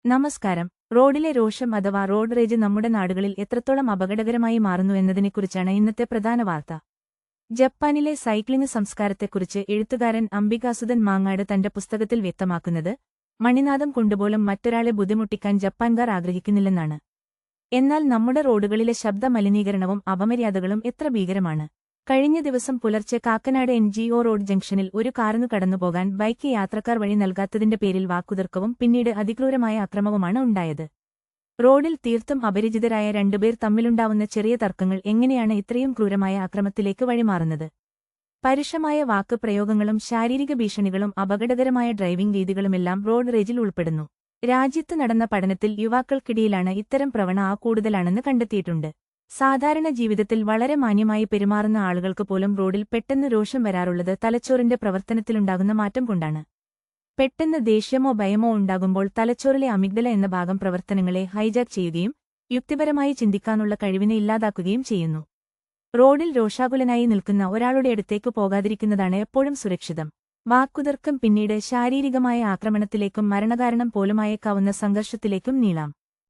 നമസ്കാരം. റോഡിലെ രോഷം അഥവാ റോഡ് റേജ് നമ്മുടെ നാടുകളിൽ എത്രത്തോളം അപകടകരമായി മാറുന്നു എന്നതിനെക്കുറിച്ചാണ് ഇന്നത്തെ പ്രധാന വാർത്ത. ജപ്പാനിലെ സൈക്ലിംഗ് സംസ്കാരത്തെക്കുറിച്ച് എഴുത്തുകാരൻ അംബികാസുധൻ മാങ്ങാട് തന്റെ പുസ്തകത്തിൽ വ്യക്തമാക്കുന്നത്, മണിനാദം കൊണ്ടുപോലും മറ്റൊരാളെ ബുദ്ധിമുട്ടിക്കാൻ ജപ്പാൻകാർ ആഗ്രഹിക്കുന്നില്ലെന്നാണ്. എന്നാൽ നമ്മുടെ റോഡുകളിലെ ശബ്ദ മലിനീകരണവും അപമര്യാദകളും എത്ര ഭീകരമാണ്. കഴിഞ്ഞ ദിവസം പുലർച്ചെ കാക്കനാട് NGO റോഡ് ജംഗ്ഷനിൽ ഒരു കാറിനു കടന്നുപോകാൻ ബൈക്ക് യാത്രക്കാർ വഴി നൽകാത്തതിന്റെ പേരിൽ വാക്കുതർക്കവും പിന്നീട് അതിക്രൂരമായ അക്രമവുമാണ് ഉണ്ടായത്. റോഡിൽ തീർത്തും അപരിചിതരായ രണ്ടുപേർ തമ്മിലുണ്ടാവുന്ന ചെറിയ തർക്കങ്ങൾ എങ്ങനെയാണ് ഇത്രയും ക്രൂരമായ അക്രമത്തിലേക്ക് വഴിമാറുന്നത്? പരുഷമായ വാക്ക് പ്രയോഗങ്ങളും ശാരീരിക ഭീഷണികളും അപകടകരമായ ഡ്രൈവിംഗ് രീതികളുമെല്ലാം റോഡ് റേജിൽ ഉൾപ്പെടുന്നു. രാജ്യത്ത് നടന്ന പഠനത്തിൽ യുവാക്കൾക്കിടയിലാണ് ഇത്തരം പ്രവണത കൂടുതലാണെന്ന് കണ്ടെത്തിയിട്ടുണ്ട്. സാധാരണ ജീവിതത്തിൽ വളരെ മാന്യമായി പെരുമാറുന്ന ആളുകൾക്ക് പോലും റോഡിൽ പെട്ടെന്ന് രോഷം വരാറുള്ളത് തലച്ചോറിന്റെ പ്രവർത്തനത്തിലുണ്ടാകുന്ന മാറ്റം കൊണ്ടാണ്. പെട്ടെന്ന് ദേഷ്യമോ ഭയമോ ഉണ്ടാകുമ്പോൾ തലച്ചോറിലെ അമിഗ്ഡല എന്ന ഭാഗം പ്രവർത്തനങ്ങളെ ഹൈജാക്ക് ചെയ്യുകയും യുക്തിപരമായി ചിന്തിക്കാനുള്ള കഴിവിനെ ഇല്ലാതാക്കുകയും ചെയ്യുന്നു. റോഡിൽ രോഷാകുലനായി നിൽക്കുന്ന ഒരാളുടെ അടുത്തേക്ക് പോകാതിരിക്കുന്നതാണ് എപ്പോഴും സുരക്ഷിതം. വാക്കുതർക്കം പിന്നീട് ശാരീരികമായ ആക്രമണത്തിലേക്കും മരണകാരണം പോലുമായേക്കാവുന്ന സംഘർഷത്തിലേക്കും നീളാം.